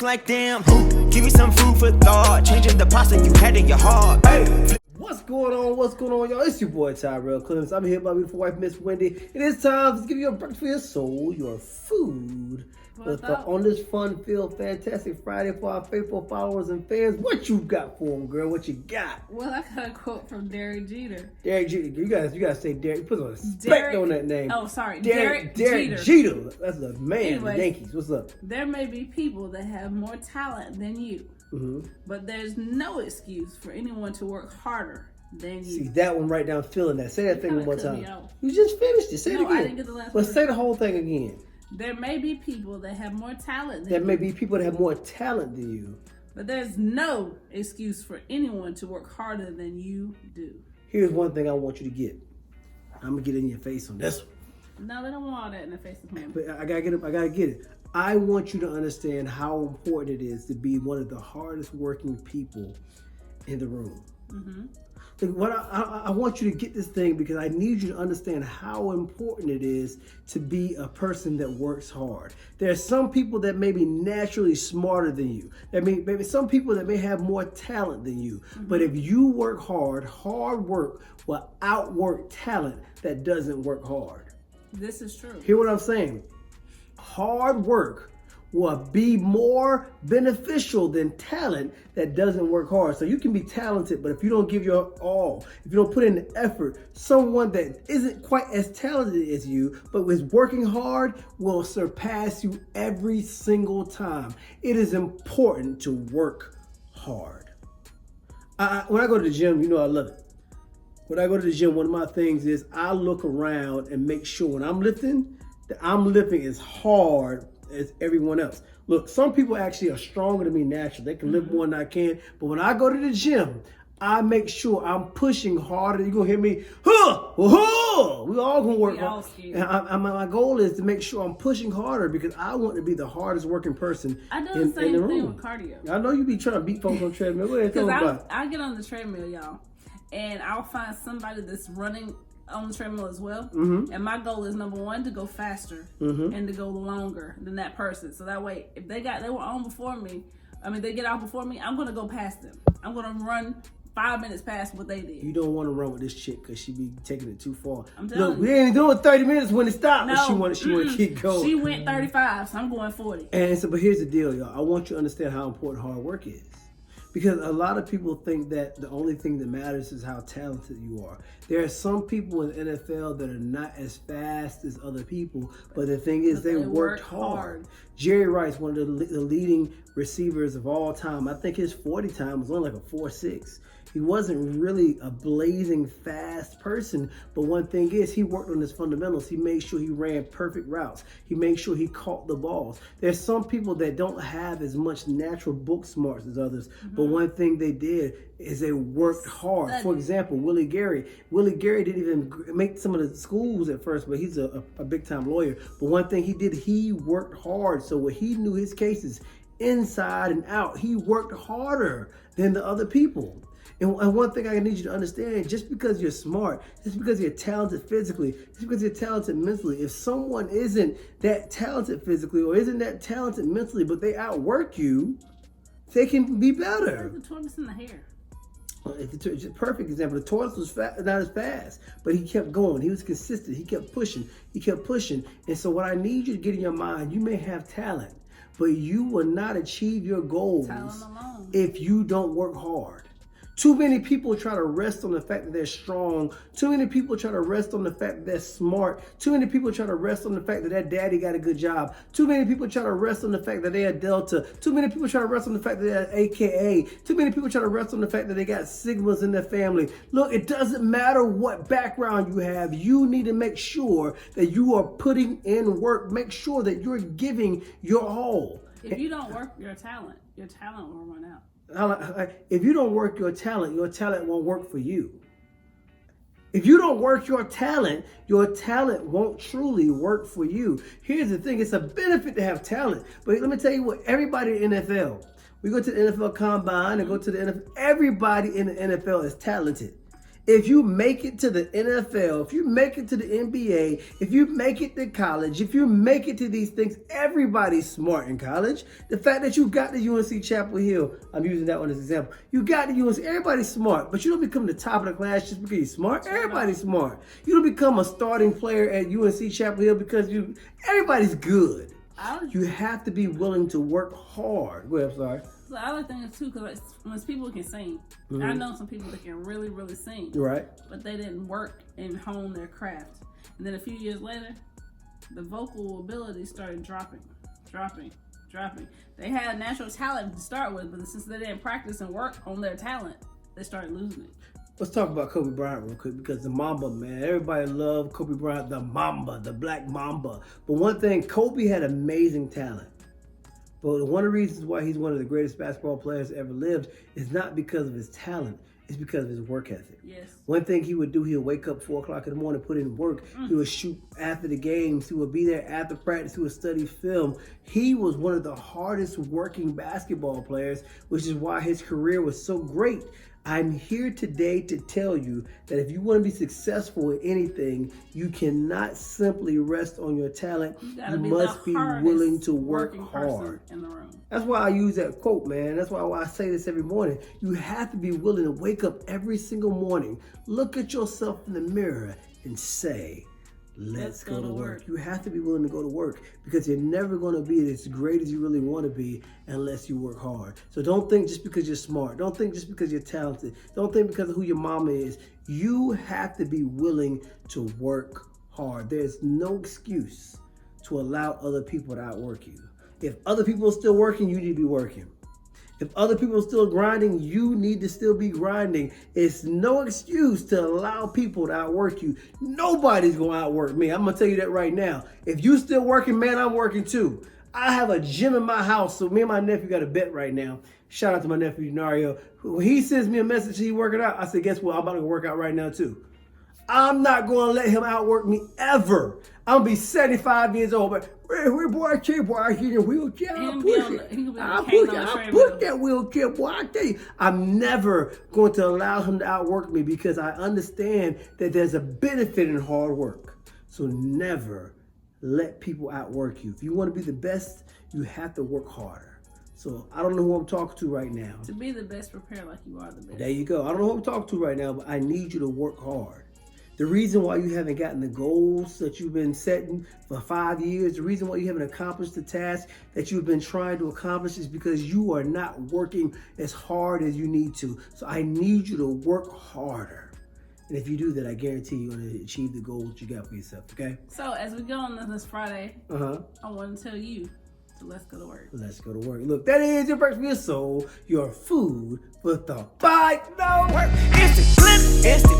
like damn. Give me some food for thought. Changing the pasta you had in your heart. Hey. What's going on? What's going on, y'all? It's your boy Tyrell Clemens. I'm here with my beautiful wife, Miss Wendy. It is time to give you a breakfast for your soul, your food. On this fun-filled, fantastic Friday for our faithful followers and fans, what you got for them, girl? What you got? Well, I got a quote from Derek Jeter. Derek Jeter. You guys say Derek. Put some respect on that name. Oh, sorry. Derek Jeter. That's the man. Anyway, the Yankees. What's up? There may be people that have more talent than you, but there's no excuse for anyone to work harder than you. See, that one right down, feeling that. Say that thing one more time. You just finished it. Say it again. I didn't get the last word. But say the whole thing again. There may be people that have more talent than you. There may be people that have more talent than you. But there's no excuse for anyone to work harder than you do. Here's one thing I want you to get. I'm going to get in your face on this one. No, they don't want all that in the face of him. But I got to get it. I want you to understand how important it is to be one of the hardest working people in the room. What I want you to get this thing because I need you to understand how important it is to be a person that works hard. There are some people that may be naturally smarter than you. Maybe some people that may have more talent than you. But if you work hard, hard work will outwork talent that doesn't work hard. This is true. Hear what I'm saying? Hard work will be more beneficial than talent that doesn't work hard. So you can be talented, but if you don't give your all, if you don't put in the effort, someone that isn't quite as talented as you, but is working hard will surpass you every single time. It is important to work hard. When I go to the gym, you know I love it. When I go to the gym, one of my things is I look around and make sure when I'm lifting, that I'm lifting as hard as everyone else. Look, some people actually are stronger than me naturally. They can lift more than I can. But when I go to the gym, I make sure I'm pushing harder. You're going to hear me, huh, huh. We all going to work hard. And my goal is to make sure I'm pushing harder because I want to be the hardest working person in the room. I do the same thing with cardio. I know you be trying to beat folks on the treadmill. What are you talking about? I get on the treadmill, y'all, and I'll find somebody that's running on the treadmill as well, and my goal is number one to go faster and to go longer than that person. So that way, if they were on before me, they get out before me, I'm gonna go past them. I'm gonna run 5 minutes past what they did. You don't want to run with this chick because she be taking it too far. I'm telling you, we ain't doing 30 minutes when it stopped. No, but she want to keep going. She went 35, so I'm going 40. And so, but here's the deal, y'all. I want you to understand how important hard work is. Because a lot of people think that the only thing that matters is how talented you are. There are some people in the NFL that are not as fast as other people, but the thing is they worked hard. Jerry Rice, one of the leading receivers of all time, I think his 40 time was only like a 4.6. He wasn't really a blazing fast person, but one thing is he worked on his fundamentals. He made sure he ran perfect routes. He made sure he caught the balls. There's some people that don't have as much natural book smarts as others, but one thing they did is they worked hard. For example, Willie Gary. Willie Gary didn't even make some of the schools at first, but he's a big-time lawyer. But one thing he did, he worked hard. So when he knew his cases inside and out, he worked harder than the other people. And one thing I need you to understand, just because you're smart, just because you're talented physically, just because you're talented mentally, if someone isn't that talented physically or isn't that talented mentally, but they outwork you, they can be better. The tortoise in the hair. It's a perfect example. The tortoise was not as fast, but he kept going. He was consistent. He kept pushing. And so what I need you to get in your mind, you may have talent, but you will not achieve your goals if you don't work hard. Too many people try to rest on the fact that they're strong. Too many people try to rest on the fact that they're smart. Too many people try to rest on the fact that their daddy got a good job. Too many people try to rest on the fact that they're Delta. Too many people try to rest on the fact that they're AKA. Too many people try to rest on the fact that they got Sigmas in their family. Look, it doesn't matter what background you have. You need to make sure that you are putting in work. Make sure that you're giving your all. If you don't work your talent will run out. If you don't work your talent won't work for you. If you don't work your talent won't truly work for you. Here's the thing, it's a benefit to have talent. But let me tell you what, everybody in the NFL, we go to the NFL Combine and go to the NFL, everybody in the NFL is talented. If you make it to the NFL, if you make it to the NBA, if you make it to college, if you make it to these things, everybody's smart in college. The fact that you got to UNC Chapel Hill, I'm using that one as an example. You got to UNC, everybody's smart, but you don't become the top of the class just because you're smart. Everybody's smart. You don't become a starting player at UNC Chapel Hill because everybody's good. You have to be willing to work hard. Go ahead, I'm sorry. The other thing is too, because when people can sing, I know some people that can really, really sing, right? But they didn't work and hone their craft. And then a few years later, the vocal ability started dropping. They had natural talent to start with, but since they didn't practice and work on their talent, they started losing it. Let's talk about Kobe Bryant real quick, because the Mamba, man, everybody loved Kobe Bryant, the Mamba, the Black Mamba. But one thing, Kobe had amazing talent. But one of the reasons why he's one of the greatest basketball players ever lived is not because of his talent. It's because of his work ethic. Yes. One thing he would do, he'll wake up 4 o'clock in the morning, put in work. He would shoot after the games. He would be there after practice. He would study film. He was one of the hardest working basketball players, which is why his career was so great. I'm here today to tell you that if you want to be successful in anything, you cannot simply rest on your talent. You must be willing to work hard. In the room. That's why I use that quote, man. That's why I say this every morning. You have to be willing to wake up every single morning, look at yourself in the mirror and say, let's go to work. You have to be willing to go to work, because you're never going to be as great as you really want to be unless you work hard. So don't think just because you're smart. Don't think just because you're talented. Don't think because of who your mama is. You have to be willing to work hard. There's no excuse to allow other people to outwork you. If other people are still working, you need to be working. If other people are still grinding, you need to still be grinding. It's no excuse to allow people to outwork you. Nobody's going to outwork me. I'm going to tell you that right now. If you still working, man, I'm working too. I have a gym in my house, so me and my nephew got a bet right now. Shout out to my nephew, Nario. When he sends me a message, he working out, I said, guess what? I'm about to work out right now too. I'm not going to let him outwork me ever. I'm going to be 75 years old, but where boy, I tell you, boy, I hear the wheelchair, I'll push it. I'll push that wheelchair, boy, I tell you. I'm never going to allow him to outwork me, because I understand that there's a benefit in hard work. So never let people outwork you. If you want to be the best, you have to work harder. So I don't know who I'm talking to right now. To be the best, prepare like you are the best. There you go. I don't know who I'm talking to right now, but I need you to work hard. The reason why you haven't gotten the goals that you've been setting for 5 years, the reason why you haven't accomplished the task that you've been trying to accomplish, is because you are not working as hard as you need to. So I need you to work harder. And if you do that, I guarantee you're going to achieve the goals you got for yourself, okay? So as we go on this Friday, I want to tell you to let's go to work. Let's go to work. Look, that is your breakfast for your soul, your food for thought. Bye. No Work. Instant, flip, instant.